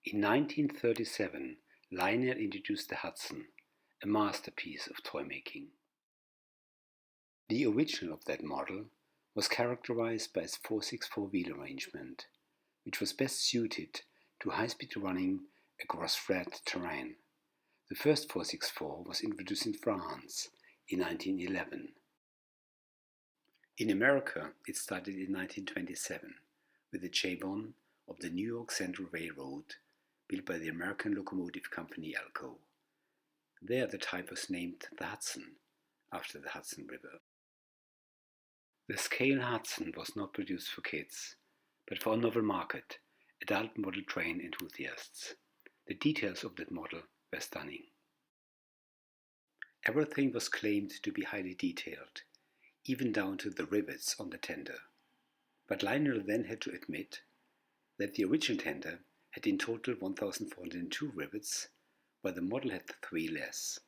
In 1937, Lionel introduced the Hudson, a masterpiece of toy-making. The original of that model was characterized by its 464 wheel arrangement, which was best suited to high-speed running across flat terrain. The first 464 was introduced in France in 1911. In America, it started in 1927 with the J-1 of the New York Central Railroad, built by the American locomotive company Loco. There the type was named the Hudson, after the Hudson River. The scale Hudson was not produced for kids, but for a novel market, adult model train enthusiasts. The details of that model were stunning. Everything was claimed to be highly detailed, even down to the rivets on the tender. But Lionel then had to admit that the original tender had in total 1,402 rivets, while the model had 3 less.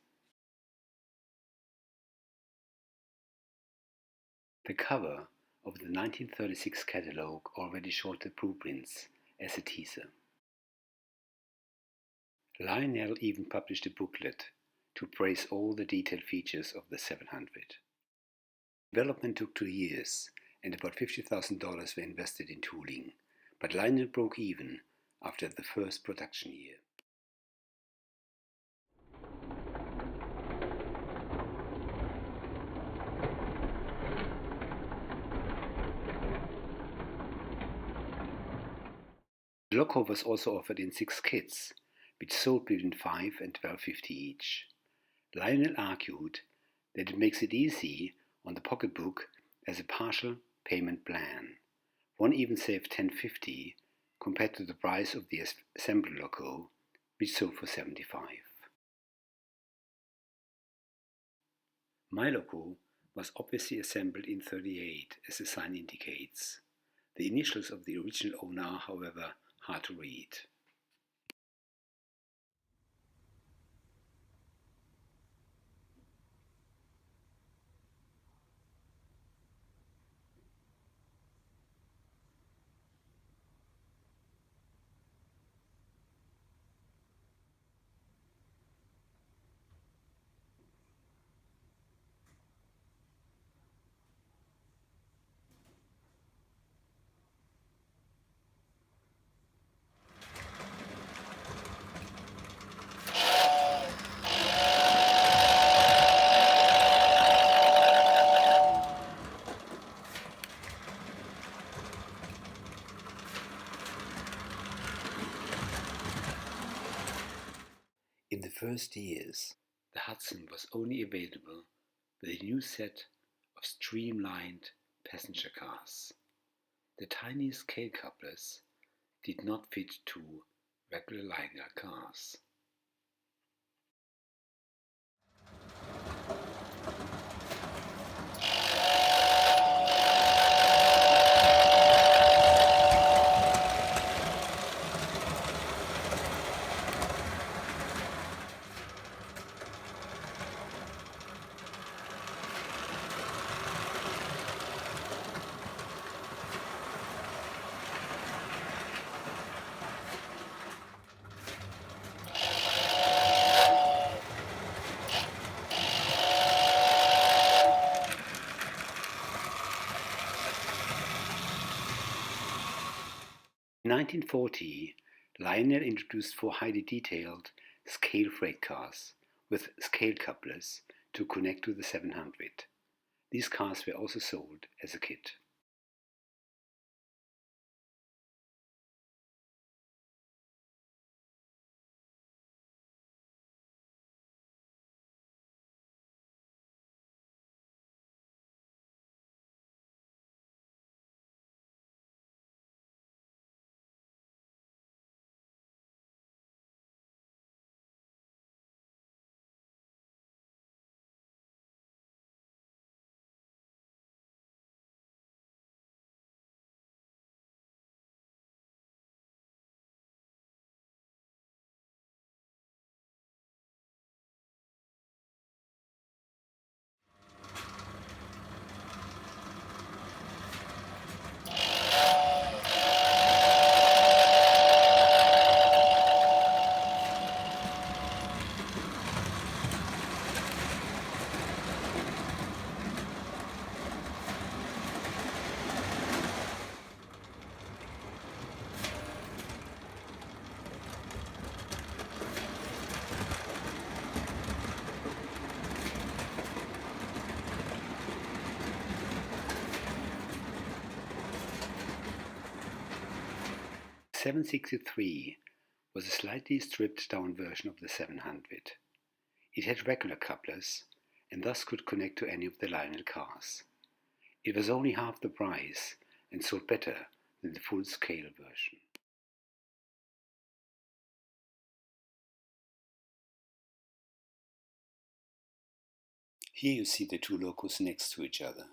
The cover of the 1936 catalogue already showed the blueprints as a teaser. Lionel even published a booklet to praise all the detailed features of the 700. Development took 2 years, and about $50,000 were invested in tooling, but Lionel broke even after the first production year. The loco was also offered in 6 kits, which sold between $5 and $12.50 each. Lionel argued that it makes it easy on the pocketbook as a partial payment plan. One even saved $10.50 compared to the price of the assembled loco, which sold for $75. My loco was obviously assembled in '38, as the sign indicates. The initials of the original owner are, however, hard to read. In the first years, the Hudson was only available with a new set of streamlined passenger cars. The tiny scale couplers did not fit to regular Lionel cars. In 1940, Lionel introduced 4 highly detailed scale freight cars with scale couplers to connect to the 700. These cars were also sold as a kit. 763 was a slightly stripped down version of the 700. It had regular couplers and thus could connect to any of the Lionel cars. It was only half the price and sold better than the full-scale version. Here you see the two locos next to each other.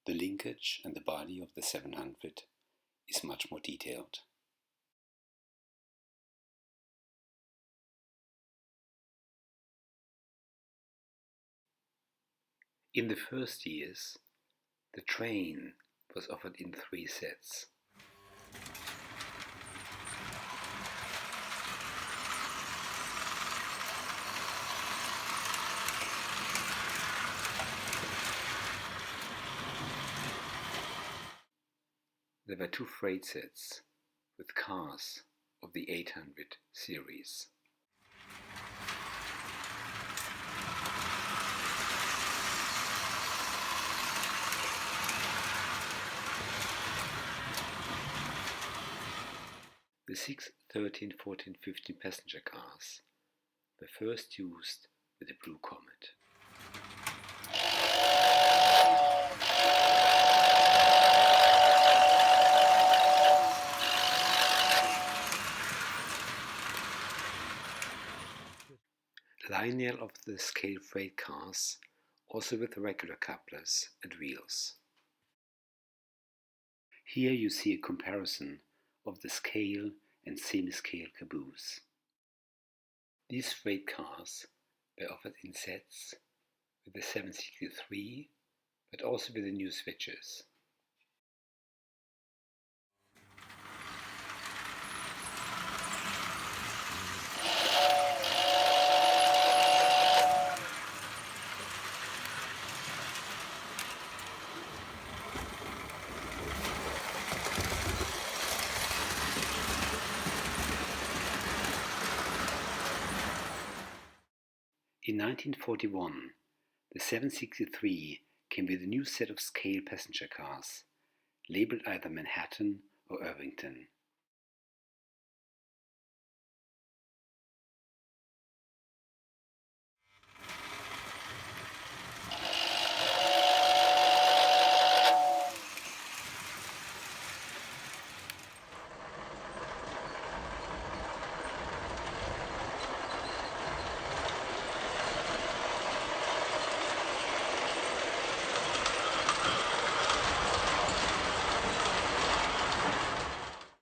The linkage and the body of the 700 is much more detailed. In the first years, the train was offered in 3 sets. There were 2 freight sets with cars of the 800 series. The 6, 13, 14, 15 passenger cars were first used with the Blue Comet. Lionel of the scale freight cars, also with regular couplers and wheels. Here you see a comparison of the scale and semi-scale caboose. These freight cars were offered in sets with the 763, but also with the new switches. In 1941, the 763 came with a new set of scale passenger cars, labeled either Manhattan or Irvington.